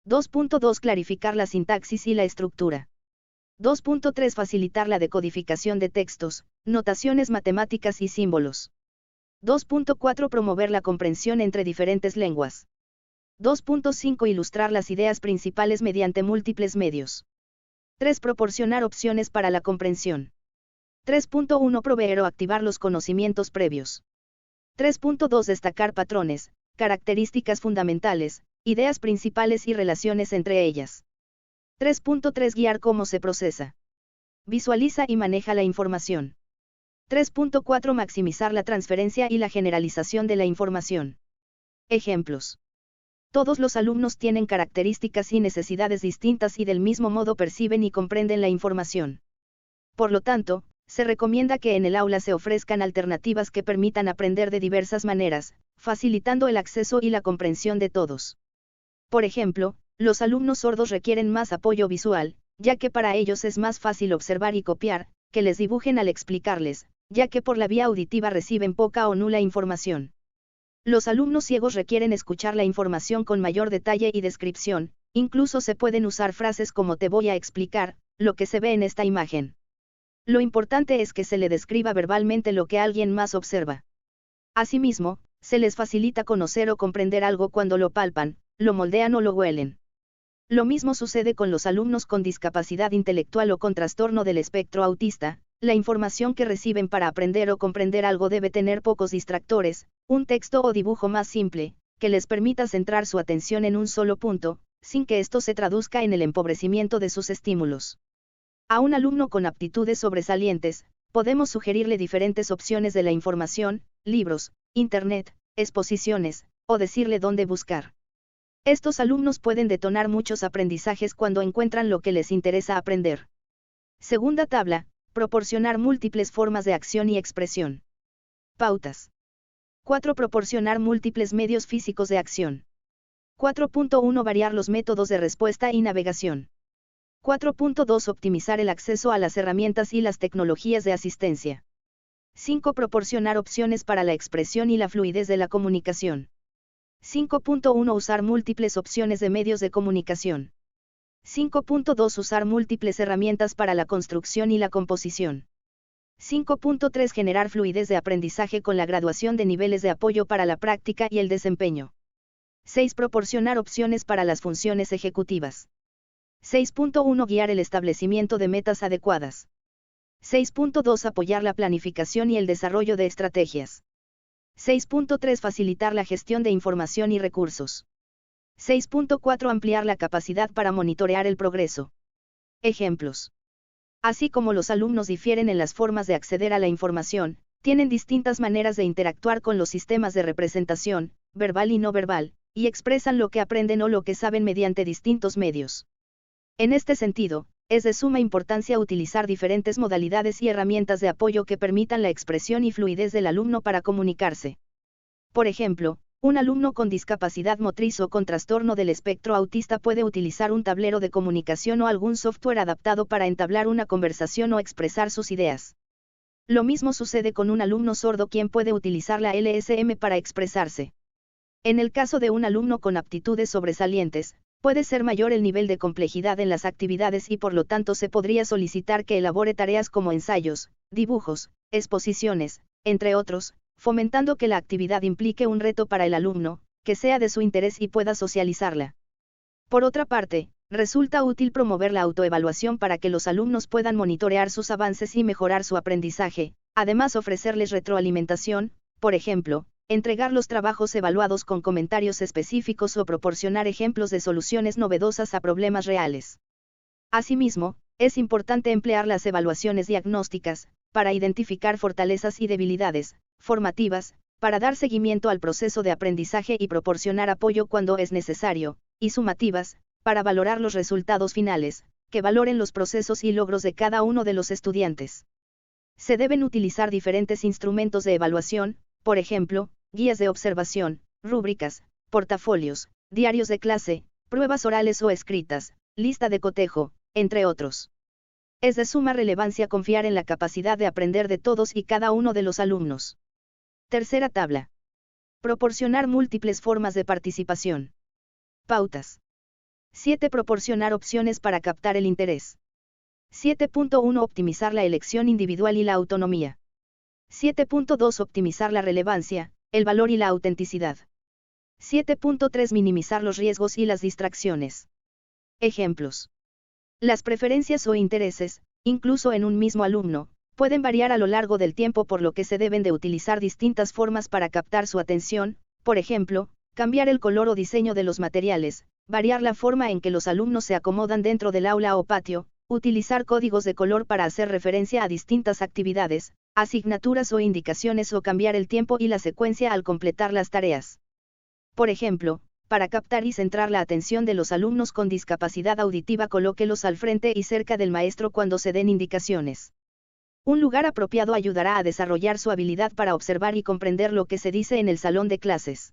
2.2 Clarificar la sintaxis y la estructura. 2.3 Facilitar la decodificación de textos, notaciones matemáticas y símbolos. 2.4 Promover la comprensión entre diferentes lenguas. 2.5 Ilustrar las ideas principales mediante múltiples medios. 3. Proporcionar opciones para la comprensión. 3.1 Proveer o activar los conocimientos previos. 3.2 Destacar patrones, características fundamentales, ideas principales y relaciones entre ellas. 3.3 Guiar cómo se procesa. Visualiza y maneja la información. 3.4 Maximizar la transferencia y la generalización de la información. Ejemplos. Todos los alumnos tienen características y necesidades distintas y del mismo modo perciben y comprenden la información. Por lo tanto, se recomienda que en el aula se ofrezcan alternativas que permitan aprender de diversas maneras, facilitando el acceso y la comprensión de todos. Por ejemplo, los alumnos sordos requieren más apoyo visual, ya que para ellos es más fácil observar y copiar, que les dibujen al explicarles, ya que por la vía auditiva reciben poca o nula información. Los alumnos ciegos requieren escuchar la información con mayor detalle y descripción, incluso se pueden usar frases como te voy a explicar, lo que se ve en esta imagen. Lo importante es que se le describa verbalmente lo que alguien más observa. Asimismo, se les facilita conocer o comprender algo cuando lo palpan, lo moldean o lo huelen. Lo mismo sucede con los alumnos con discapacidad intelectual o con trastorno del espectro autista. La información que reciben para aprender o comprender algo debe tener pocos distractores, un texto o dibujo más simple, que les permita centrar su atención en un solo punto, sin que esto se traduzca en el empobrecimiento de sus estímulos. A un alumno con aptitudes sobresalientes, podemos sugerirle diferentes opciones de la información, libros, internet, exposiciones, o decirle dónde buscar. Estos alumnos pueden detonar muchos aprendizajes cuando encuentran lo que les interesa aprender. Segunda tabla. Proporcionar múltiples formas de acción y expresión. Pautas. 4. Proporcionar múltiples medios físicos de acción. 4.1 Variar los métodos de respuesta y navegación. 4.2 Optimizar el acceso a las herramientas y las tecnologías de asistencia. 5. Proporcionar opciones para la expresión y la fluidez de la comunicación. 5.1 Usar múltiples opciones de medios de comunicación. 5.2 Usar múltiples herramientas para la construcción y la composición. 5.3 Generar fluidez de aprendizaje con la graduación de niveles de apoyo para la práctica y el desempeño. 6. Proporcionar opciones para las funciones ejecutivas. 6.1 Guiar el establecimiento de metas adecuadas. 6.2 Apoyar la planificación y el desarrollo de estrategias. 6.3 Facilitar la gestión de información y recursos. 6.4 Ampliar la capacidad para monitorear el progreso. Ejemplos. Así como los alumnos difieren en las formas de acceder a la información, tienen distintas maneras de interactuar con los sistemas de representación, verbal y no verbal, y expresan lo que aprenden o lo que saben mediante distintos medios. En este sentido, es de suma importancia utilizar diferentes modalidades y herramientas de apoyo que permitan la expresión y fluidez del alumno para comunicarse. Por ejemplo, Un alumno con discapacidad motriz o con trastorno del espectro autista puede utilizar un tablero de comunicación o algún software adaptado para entablar una conversación o expresar sus ideas. Lo mismo sucede con un alumno sordo, quien puede utilizar la LSM para expresarse. En el caso de un alumno con aptitudes sobresalientes, puede ser mayor el nivel de complejidad en las actividades y por lo tanto se podría solicitar que elabore tareas como ensayos, dibujos, exposiciones, entre otros, fomentando que la actividad implique un reto para el alumno, que sea de su interés y pueda socializarla. Por otra parte, resulta útil promover la autoevaluación para que los alumnos puedan monitorear sus avances y mejorar su aprendizaje, además ofrecerles retroalimentación, por ejemplo, entregar los trabajos evaluados con comentarios específicos o proporcionar ejemplos de soluciones novedosas a problemas reales. Asimismo, es importante emplear las evaluaciones diagnósticas, para identificar fortalezas y debilidades formativas, para dar seguimiento al proceso de aprendizaje y proporcionar apoyo cuando es necesario, y sumativas, para valorar los resultados finales, que valoren los procesos y logros de cada uno de los estudiantes. Se deben utilizar diferentes instrumentos de evaluación, por ejemplo, guías de observación, rúbricas, portafolios, diarios de clase, pruebas orales o escritas, lista de cotejo, entre otros. Es de suma relevancia confiar en la capacidad de aprender de todos y cada uno de los alumnos. Tercera tabla. Proporcionar múltiples formas de participación. Pautas. 7. Proporcionar opciones para captar el interés. 7.1. Optimizar la elección individual y la autonomía. 7.2. Optimizar la relevancia, el valor y la autenticidad. 7.3. Minimizar los riesgos y las distracciones. Ejemplos. Las preferencias o intereses, incluso en un mismo alumno, pueden variar a lo largo del tiempo, por lo que se deben de utilizar distintas formas para captar su atención, por ejemplo, cambiar el color o diseño de los materiales, variar la forma en que los alumnos se acomodan dentro del aula o patio, utilizar códigos de color para hacer referencia a distintas actividades, asignaturas o indicaciones, o cambiar el tiempo y la secuencia al completar las tareas. Por ejemplo, para captar y centrar la atención de los alumnos con discapacidad auditiva, colóquelos al frente y cerca del maestro cuando se den indicaciones. Un lugar apropiado ayudará a desarrollar su habilidad para observar y comprender lo que se dice en el salón de clases.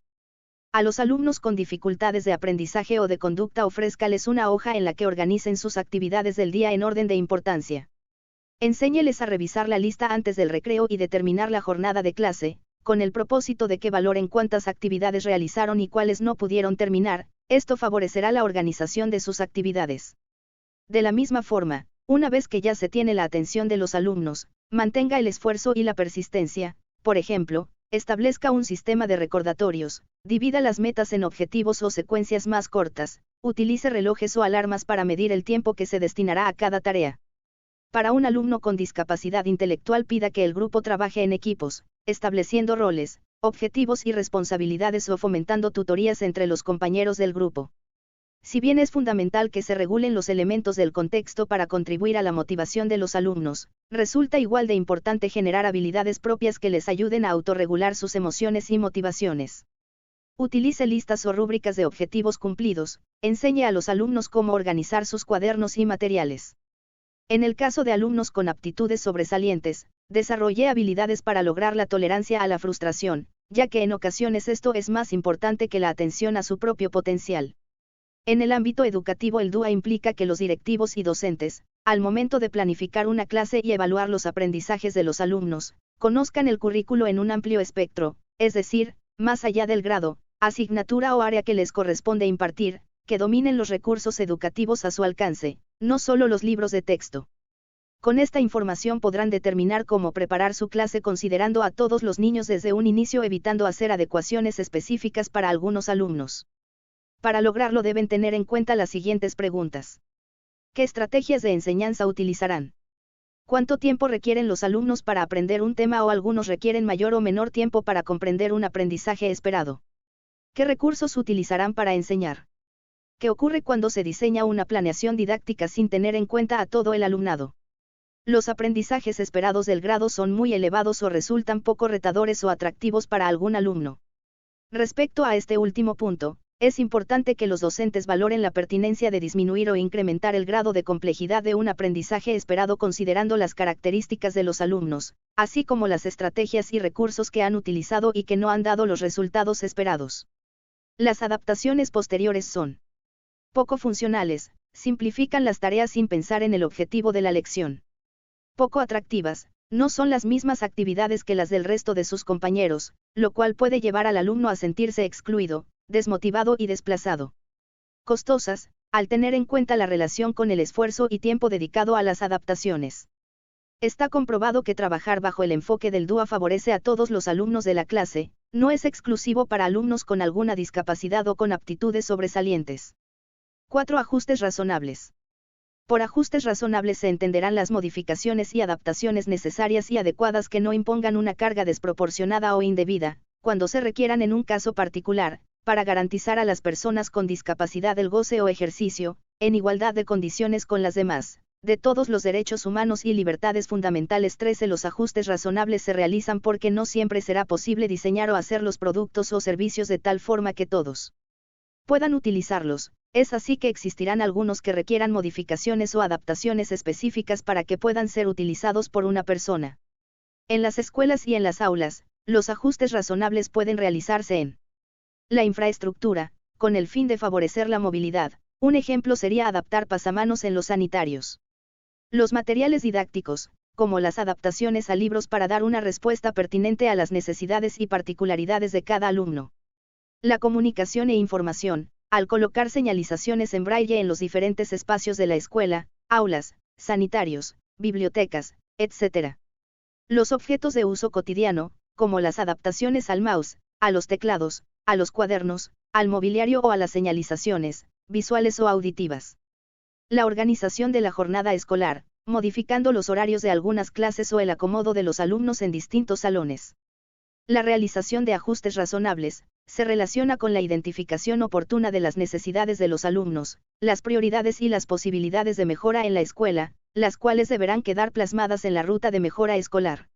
A los alumnos con dificultades de aprendizaje o de conducta, ofrézcales una hoja en la que organicen sus actividades del día en orden de importancia. Enséñeles a revisar la lista antes del recreo y determinar la jornada de clase, con el propósito de que valoren cuántas actividades realizaron y cuáles no pudieron terminar. Esto favorecerá la organización de sus actividades. De la misma forma, una vez que ya se tiene la atención de los alumnos, mantenga el esfuerzo y la persistencia. Por ejemplo, establezca un sistema de recordatorios, divida las metas en objetivos o secuencias más cortas, utilice relojes o alarmas para medir el tiempo que se destinará a cada tarea. Para un alumno con discapacidad intelectual, pida que el grupo trabaje en equipos, estableciendo roles, objetivos y responsabilidades, o fomentando tutorías entre los compañeros del grupo. Si bien es fundamental que se regulen los elementos del contexto para contribuir a la motivación de los alumnos, resulta igual de importante generar habilidades propias que les ayuden a autorregular sus emociones y motivaciones. Utilice listas o rúbricas de objetivos cumplidos, enseñe a los alumnos cómo organizar sus cuadernos y materiales. En el caso de alumnos con aptitudes sobresalientes, desarrolle habilidades para lograr la tolerancia a la frustración, ya que en ocasiones esto es más importante que la atención a su propio potencial. En el ámbito educativo, el DUA implica que los directivos y docentes, al momento de planificar una clase y evaluar los aprendizajes de los alumnos, conozcan el currículo en un amplio espectro, es decir, más allá del grado, asignatura o área que les corresponde impartir, que dominen los recursos educativos a su alcance, no solo los libros de texto. Con esta información podrán determinar cómo preparar su clase considerando a todos los niños desde un inicio, evitando hacer adecuaciones específicas para algunos alumnos. Para lograrlo deben tener en cuenta las siguientes preguntas. ¿Qué estrategias de enseñanza utilizarán? ¿Cuánto tiempo requieren los alumnos para aprender un tema, o algunos requieren mayor o menor tiempo para comprender un aprendizaje esperado? ¿Qué recursos utilizarán para enseñar? ¿Qué ocurre cuando se diseña una planeación didáctica sin tener en cuenta a todo el alumnado? Los aprendizajes esperados del grado son muy elevados o resultan poco retadores o atractivos para algún alumno. Respecto a este último punto, Es importante que los docentes valoren la pertinencia de disminuir o incrementar el grado de complejidad de un aprendizaje esperado considerando las características de los alumnos, así como las estrategias y recursos que han utilizado y que no han dado los resultados esperados. Las adaptaciones posteriores son poco funcionales, simplifican las tareas sin pensar en el objetivo de la lección. Poco atractivas, no son las mismas actividades que las del resto de sus compañeros, lo cual puede llevar al alumno a sentirse excluido, desmotivado y desplazado. Costosas, al tener en cuenta la relación con el esfuerzo y tiempo dedicado a las adaptaciones. Está comprobado que trabajar bajo el enfoque del DUA favorece a todos los alumnos de la clase, no es exclusivo para alumnos con alguna discapacidad o con aptitudes sobresalientes. 4 ajustes razonables. Por ajustes razonables se entenderán las modificaciones y adaptaciones necesarias y adecuadas que no impongan una carga desproporcionada o indebida, cuando se requieran en un caso particular, para garantizar a las personas con discapacidad el goce o ejercicio, en igualdad de condiciones con las demás, de todos los derechos humanos y libertades fundamentales. 13. Los ajustes razonables se realizan porque no siempre será posible diseñar o hacer los productos o servicios de tal forma que todos puedan utilizarlos. Es así que existirán algunos que requieran modificaciones o adaptaciones específicas para que puedan ser utilizados por una persona. En las escuelas y en las aulas, los ajustes razonables pueden realizarse en la infraestructura, con el fin de favorecer la movilidad. Un ejemplo sería adaptar pasamanos en los sanitarios. Los materiales didácticos, como las adaptaciones a libros para dar una respuesta pertinente a las necesidades y particularidades de cada alumno. La comunicación e información, al colocar señalizaciones en braille en los diferentes espacios de la escuela, aulas, sanitarios, bibliotecas, etc. Los objetos de uso cotidiano, como las adaptaciones al mouse, a los teclados, a los cuadernos, al mobiliario o a las señalizaciones, visuales o auditivas. La organización de la jornada escolar, modificando los horarios de algunas clases o el acomodo de los alumnos en distintos salones. La realización de ajustes razonables, se relaciona con la identificación oportuna de las necesidades de los alumnos, las prioridades y las posibilidades de mejora en la escuela, las cuales deberán quedar plasmadas en la ruta de mejora escolar.